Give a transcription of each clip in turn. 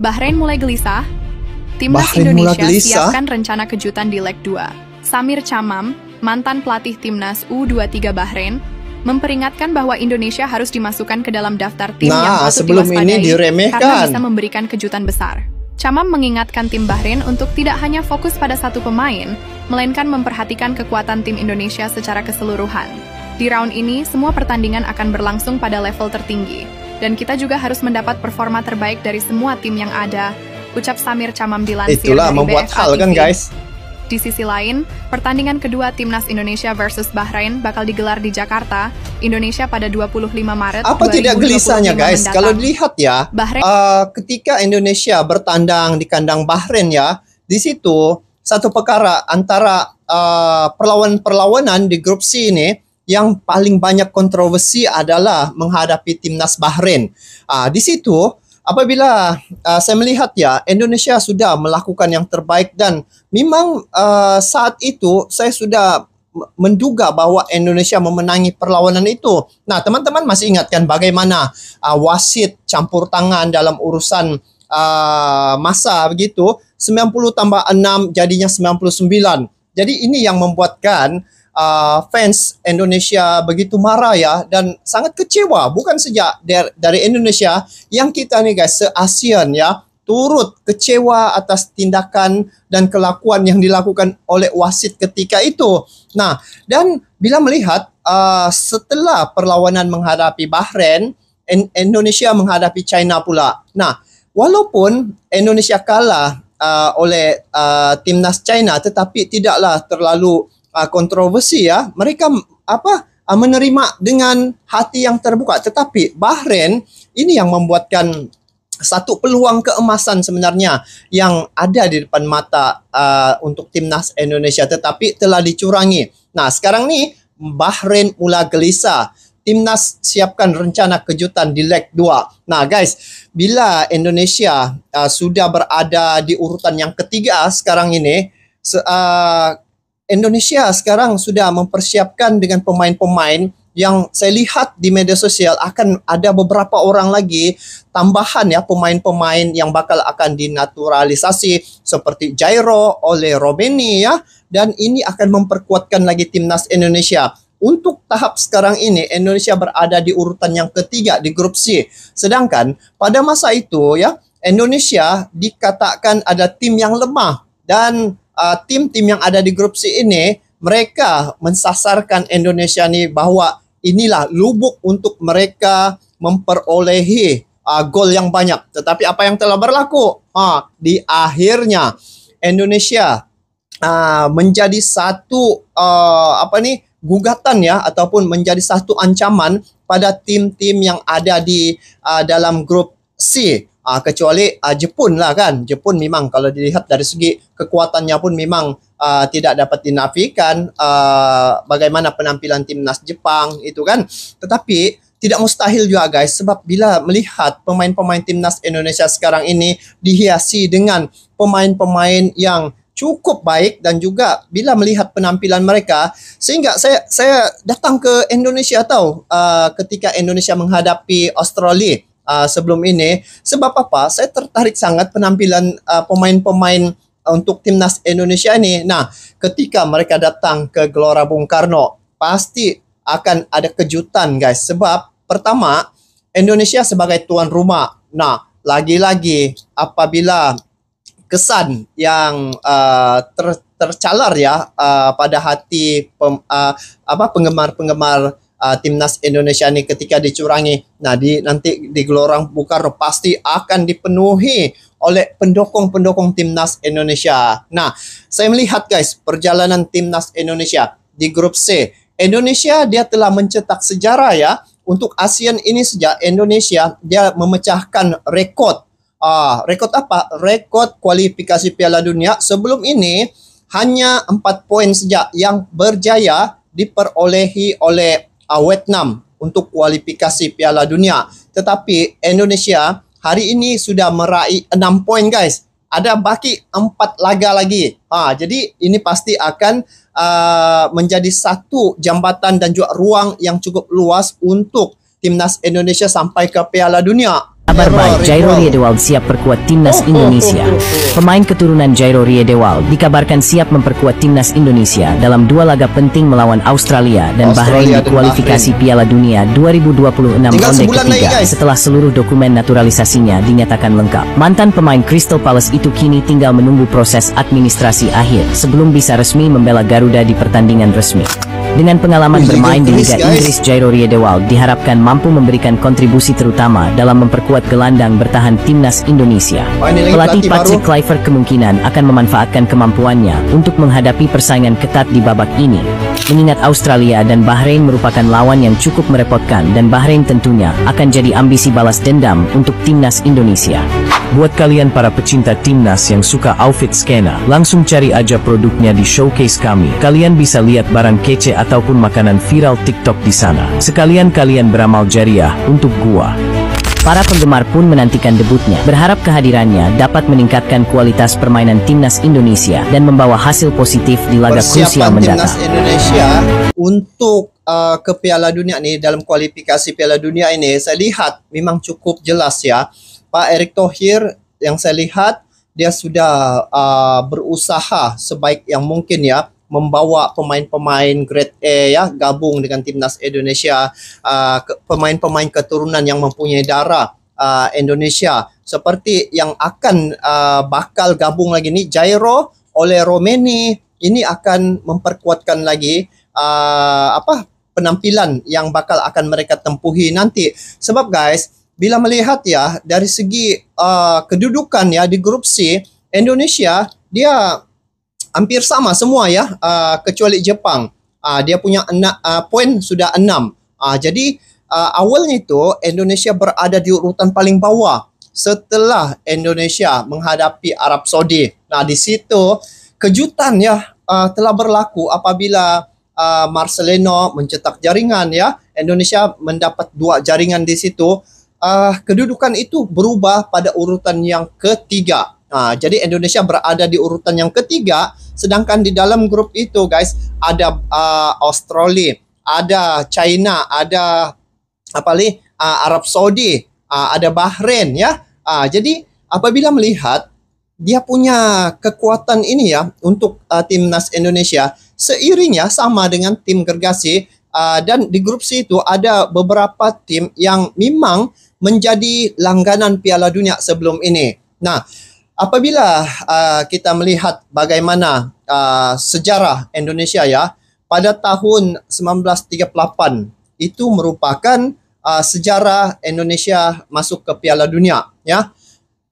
Bahrain mulai gelisah. Timnas Bahrain mulai Indonesia gelisah? siapkan rencana kejutan di leg 2. Samir Chamam, mantan pelatih Timnas U23 Bahrain, memperingatkan bahwa Indonesia harus dimasukkan ke dalam daftar tim yang Nah, patut sebelum ini diwaspadai diremehkan. karena bisa memberikan kejutan besar. Chamam mengingatkan tim Bahrain untuk tidak hanya fokus pada satu pemain, melainkan memperhatikan kekuatan tim Indonesia secara keseluruhan. Di round ini, semua pertandingan akan berlangsung pada level tertinggi, dan kita juga harus mendapat performa terbaik dari semua tim yang ada, ucap Samir Chamam dilansir Itulah dari membuat BFA hal kan TV. guys. Di sisi lain, pertandingan kedua Timnas Indonesia versus Bahrain bakal digelar di Jakarta, Indonesia pada 25 Maret Apa tidak 2025 gelisahnya guys? mendatang. Kalau dilihat ya, Bahrain ketika Indonesia bertandang di kandang Bahrain ya, di situ satu perkara antara perlawanan di grup C ini yang paling banyak kontroversi adalah menghadapi timnas Bahrain. Di situ apabila saya melihat ya, Indonesia sudah melakukan yang terbaik dan memang saat itu saya sudah menduga bahwa Indonesia memenangi perlawanan itu. Nah, teman-teman masih ingatkan bagaimana wasit campur tangan dalam urusan masa begitu, 90 tambah 6 jadinya 99. Jadi ini yang membuatkan fans Indonesia begitu marah ya, dan sangat kecewa, bukan saja dari Indonesia, yang kita nih guys se-ASEAN ya turut kecewa atas tindakan dan kelakuan yang dilakukan oleh wasit ketika itu. Nah, dan bila melihat setelah perlawanan menghadapi Bahrain, Indonesia menghadapi China pula. Nah, walaupun Indonesia kalah oleh timnas China, tetapi tidaklah terlalu kontroversi ya. Mereka menerima dengan hati yang terbuka. Tetapi Bahrain ini yang membuatkan satu peluang keemasan sebenarnya yang ada di depan mata untuk timnas Indonesia, tetapi telah dicurangi. Nah, sekarang nih Bahrain mula gelisah. Timnas siapkan rencana kejutan di leg 2. Nah guys, bila Indonesia sudah berada di urutan yang ketiga sekarang ini, Indonesia sekarang sudah mempersiapkan dengan pemain-pemain yang saya lihat di media sosial akan ada beberapa orang lagi tambahan ya, pemain-pemain yang bakal akan dinaturalisasi seperti Jairo oleh Robeni ya, dan ini akan memperkuatkan lagi timnas Indonesia. Untuk tahap sekarang ini Indonesia berada di urutan yang ketiga di grup C. Sedangkan pada masa itu ya, Indonesia dikatakan ada tim yang lemah, dan tim-tim yang ada di grup C ini mereka mensasarkan Indonesia nih bahwa inilah lubuk untuk mereka memperolehi gol yang banyak. Tetapi apa yang telah berlaku? Di akhirnya Indonesia menjadi satu gugatan ya, ataupun menjadi satu ancaman pada tim-tim yang ada di dalam grup C. Kecuali Jepun lah kan. Jepun memang kalau dilihat dari segi kekuatannya pun memang tidak dapat dinafikan bagaimana penampilan timnas Jepang itu kan. Tetapi tidak mustahil juga guys, sebab bila melihat pemain-pemain timnas Indonesia sekarang ini dihiasi dengan pemain-pemain yang cukup baik, dan juga bila melihat penampilan mereka, sehingga saya datang ke Indonesia ketika Indonesia menghadapi Australia sebelum ini. Sebab apa? Saya tertarik sangat penampilan pemain-pemain untuk timnas Indonesia ini. Nah, ketika mereka datang ke Gelora Bung Karno, pasti akan ada kejutan guys. Sebab pertama, Indonesia sebagai tuan rumah. Nah, lagi-lagi apabila kesan yang tercalar ya pada hati penggemar-penggemar timnas Indonesia ini ketika dicurangi. Nah, nanti di Gelora Bung Karno pasti akan dipenuhi oleh pendukung-pendukung timnas Indonesia. Nah, saya melihat guys perjalanan timnas Indonesia di grup C. Indonesia dia telah mencetak sejarah ya. Untuk ASEAN ini sejak Indonesia dia memecahkan rekod. Rekod apa? Rekod kualifikasi Piala Dunia. Sebelum ini hanya 4 poin saja yang berjaya diperolehi oleh Vietnam untuk kualifikasi Piala Dunia. Tetapi Indonesia hari ini sudah meraih 6 poin guys. Ada baki 4 laga lagi. Jadi ini pasti akan menjadi satu jambatan dan juga ruang yang cukup luas untuk timnas Indonesia sampai ke Piala Dunia. Kabar baik, Jairo Riedewald siap perkuat timnas Indonesia. Pemain keturunan Jairo Riedewald dikabarkan siap memperkuat timnas Indonesia dalam 2 laga penting melawan Australia dan Bahrain di kualifikasi Piala Dunia 2026 ronde ketiga setelah seluruh dokumen naturalisasinya dinyatakan lengkap. Mantan pemain Crystal Palace itu kini tinggal menunggu proses administrasi akhir sebelum bisa resmi membela Garuda di pertandingan resmi. Dengan pengalaman bermain di Liga Inggris, Jairo Riedewald diharapkan mampu memberikan kontribusi terutama dalam memperkuat gelandang bertahan timnas Indonesia. Pelatih Patrick Kluivert kemungkinan akan memanfaatkan kemampuannya untuk menghadapi persaingan ketat di babak ini. Mengingat Australia dan Bahrain merupakan lawan yang cukup merepotkan dan Bahrain tentunya akan jadi ambisi balas dendam untuk timnas Indonesia. Buat kalian para pecinta timnas yang suka outfit skena, langsung cari aja produknya di showcase kami. Kalian bisa lihat barang kece ataupun makanan viral TikTok di sana. Sekalian kalian beramal jariah untuk gua. Para penggemar pun menantikan debutnya, berharap kehadirannya dapat meningkatkan kualitas permainan timnas Indonesia dan membawa hasil positif di laga krusial mendatang. Timnas Indonesia untuk ke Piala Dunia nih, dalam kualifikasi Piala Dunia ini saya lihat memang cukup jelas ya. Pak Erick Thohir yang saya lihat dia sudah berusaha sebaik yang mungkin ya membawa pemain-pemain grade A ya gabung dengan timnas Indonesia, pemain-pemain keturunan yang mempunyai darah Indonesia seperti yang akan bakal gabung lagi nih Jairo oleh Romeni. Ini akan memperkuatkan lagi penampilan yang bakal akan mereka tempuhi nanti. Sebab guys, bila melihat ya dari segi kedudukan ya di grup C, Indonesia dia hampir sama semua ya, kecuali Jepang. Dia punya poin sudah 6. Jadi awalnya itu Indonesia berada di urutan paling bawah setelah Indonesia menghadapi Arab Saudi. Nah di situ kejutan ya telah berlaku apabila Marcelino mencetak jaringan ya. Indonesia mendapat 2 jaringan di situ. Kedudukan itu berubah pada urutan yang ketiga. Jadi Indonesia berada di urutan yang ketiga, sedangkan di dalam grup itu guys ada Australia, ada China, ada Arab Saudi, ada Bahrain ya. Jadi apabila melihat dia punya kekuatan ini ya untuk timnas Indonesia seiringnya sama dengan tim Gergasi, dan di grup C itu ada beberapa tim yang memang menjadi langganan Piala Dunia sebelum ini. Nah, apabila kita melihat bagaimana sejarah Indonesia ya, pada tahun 1938 itu merupakan sejarah Indonesia masuk ke Piala Dunia ya.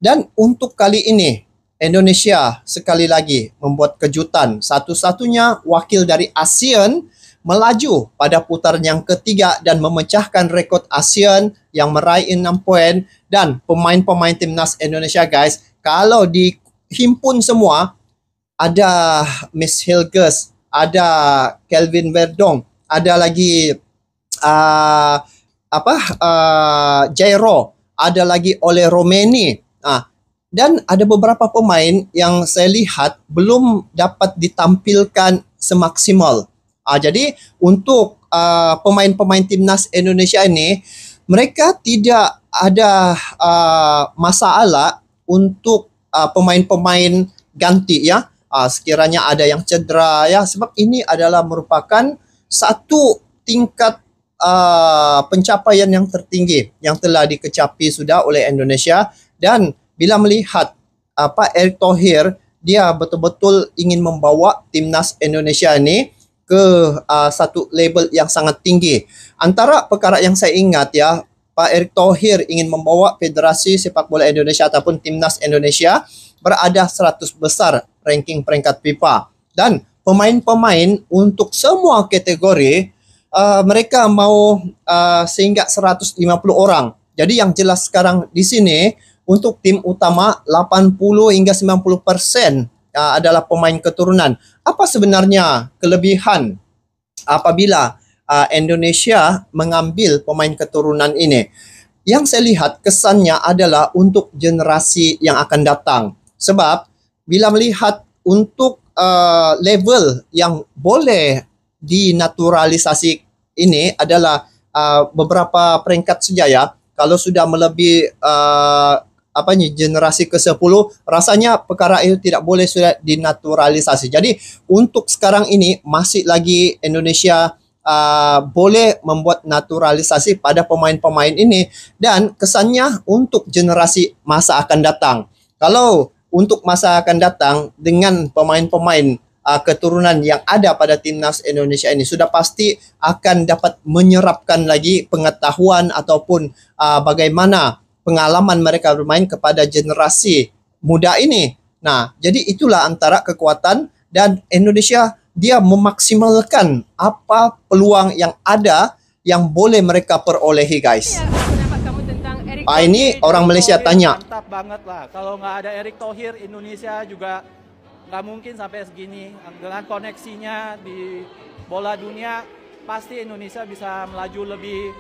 Dan untuk kali ini Indonesia sekali lagi membuat kejutan, satu-satunya wakil dari ASEAN melaju pada putaran yang ketiga dan memecahkan rekod ASEAN yang meraih 6 poin. Dan pemain-pemain timnas Indonesia guys, kalau dihimpun semua, ada Miss Hilgers, ada Kelvin Verdong, ada lagi Jairo, ada lagi oleh Romeni. Dan ada beberapa pemain yang saya lihat belum dapat ditampilkan semaksimal. Jadi untuk pemain-pemain timnas Indonesia ini, mereka tidak ada masalah untuk pemain-pemain ganti ya. Sekiranya ada yang cedera ya, sebab ini adalah merupakan satu tingkat pencapaian yang tertinggi yang telah dikecapi sudah oleh Indonesia. Dan bila melihat Erick Thohir, dia betul-betul ingin membawa timnas Indonesia ini ke satu level yang sangat tinggi. Antara perkara yang saya ingat ya, Pak Erick Thohir ingin membawa Federasi Sepak Bola Indonesia ataupun Timnas Indonesia berada 100 besar ranking peringkat FIFA. Dan pemain-pemain untuk semua kategori mereka mau sehingga 150 orang. Jadi yang jelas sekarang di sini untuk tim utama 80 hingga 90% adalah pemain keturunan. Apa sebenarnya kelebihan apabila Indonesia mengambil pemain keturunan ini? Yang saya lihat kesannya adalah untuk generasi yang akan datang. Sebab bila melihat untuk level yang boleh dinaturalisasi ini adalah beberapa peringkat saja ya. kalau sudah melebihi generasi ke-10, rasanya perkara itu tidak boleh sudah dinaturalisasi. Jadi untuk sekarang ini masih lagi Indonesia boleh membuat naturalisasi pada pemain-pemain ini, dan kesannya untuk generasi masa akan datang. Kalau untuk masa akan datang dengan pemain-pemain keturunan yang ada pada timnas Indonesia ini sudah pasti akan dapat menyerapkan lagi pengetahuan ataupun bagaimana pengalaman mereka bermain kepada generasi muda ini. Nah, jadi itulah antara kekuatan, dan Indonesia dia memaksimalkan apa peluang yang ada yang boleh mereka perolehi, guys. Pendapat kamu tentang Erick Ini orang Malaysia tanya. Mantap banget lah. Kalau nggak ada Erick Thohir, Indonesia juga nggak mungkin sampai segini. Dengan koneksinya di bola dunia, pasti Indonesia bisa melaju lebih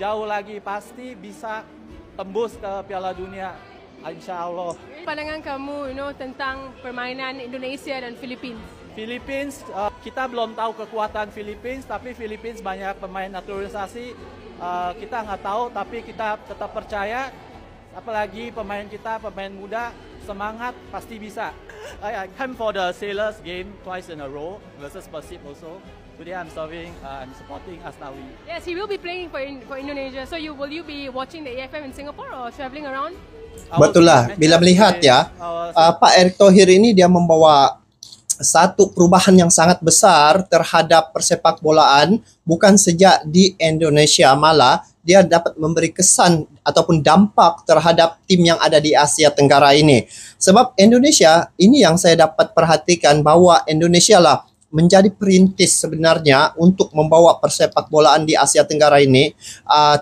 jauh lagi. Pasti bisa tembus ke Piala Dunia, insya Allah. Pandangan kamu, tentang permainan Indonesia dan Philippines? Philippines, kita belum tahu kekuatan Philippines, tapi Philippines banyak pemain naturalisasi. Kita nggak tahu, tapi kita tetap percaya. Apalagi pemain kita, pemain muda, semangat, pasti bisa. I came for the Sailors game twice in a row versus Persib also. Today I'm supporting Asnawi. Yes, he will be playing for Indonesia. So will you be watching the AFF in Singapore or traveling around? Betul lah, bila melihat ya, Pak Erick Thohir ini dia membawa satu perubahan yang sangat besar terhadap persepak bolaan, bukan sejak di Indonesia, malah dia dapat memberi kesan ataupun dampak terhadap tim yang ada di Asia Tenggara ini. Sebab Indonesia, ini yang saya dapat perhatikan bahwa Indonesia lah menjadi perintis sebenarnya untuk membawa persepak bolaan di Asia Tenggara ini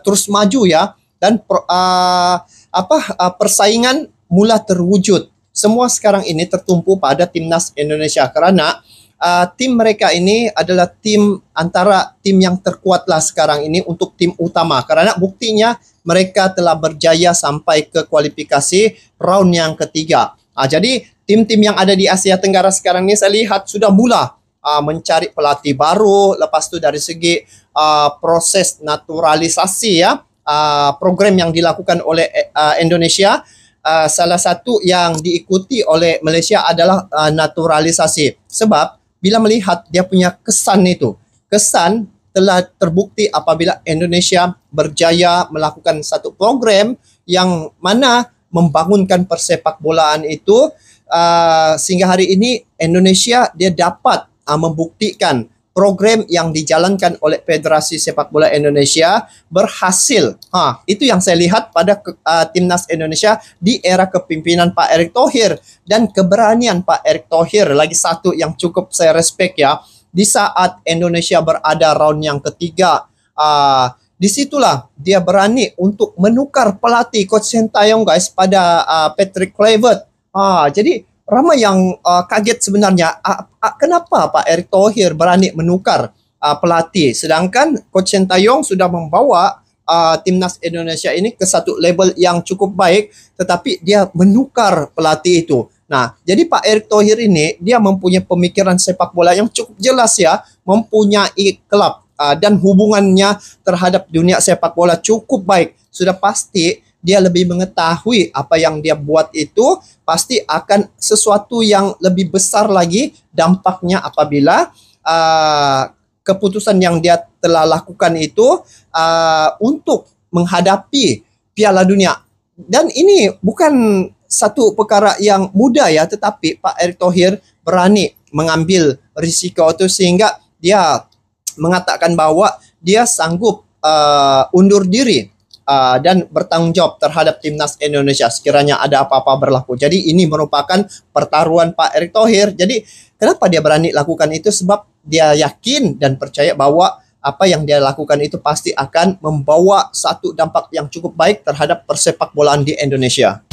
terus maju ya, dan persaingan mula terwujud. Semua sekarang ini tertumpu pada timnas Indonesia karena tim mereka ini adalah antara tim yang terkuat lah sekarang ini untuk tim utama, karena buktinya mereka telah berjaya sampai ke kualifikasi round yang ketiga. Jadi tim-tim yang ada di Asia Tenggara sekarang ini saya lihat sudah mula mencari pelatih baru. Lepas itu dari segi proses naturalisasi ya, program yang dilakukan oleh Indonesia, salah satu yang diikuti oleh Malaysia adalah naturalisasi. Sebab bila melihat dia punya kesan itu, kesan telah terbukti apabila Indonesia berjaya melakukan satu program yang mana membangunkan persepak bolaan itu, sehingga hari ini Indonesia dia dapat membuktikan program yang dijalankan oleh Federasi Sepak Bola Indonesia berhasil. Itu yang saya lihat pada timnas Indonesia di era kepimpinan Pak Erick Thohir, dan keberanian Pak Erick Thohir lagi satu yang cukup saya respect ya. Di saat Indonesia berada round yang ketiga, disitulah dia berani untuk menukar pelatih Coach Sintayong guys pada Patrick Kluivert. Jadi ramai yang kaget sebenarnya, kenapa Pak Erick Thohir berani menukar pelatih, sedangkan Coach Sintayong sudah membawa timnas Indonesia ini ke satu level yang cukup baik, tetapi dia menukar pelatih itu. Nah, jadi Pak Erick Thohir ini dia mempunyai pemikiran sepak bola yang cukup jelas ya, mempunyai klub dan hubungannya terhadap dunia sepak bola cukup baik. Sudah pasti dia lebih mengetahui apa yang dia buat itu pasti akan sesuatu yang lebih besar lagi dampaknya apabila keputusan yang dia telah lakukan itu untuk menghadapi Piala Dunia. Dan ini bukan satu perkara yang mudah ya, tetapi Pak Erick Thohir berani mengambil risiko itu sehingga dia mengatakan bahwa dia sanggup undur diri dan bertanggung jawab terhadap timnas Indonesia sekiranya ada apa-apa berlaku. Jadi ini merupakan pertaruhan Pak Erick Thohir. Jadi kenapa dia berani lakukan itu? Sebab dia yakin dan percaya bahwa apa yang dia lakukan itu pasti akan membawa satu dampak yang cukup baik terhadap persepak bolaan di Indonesia.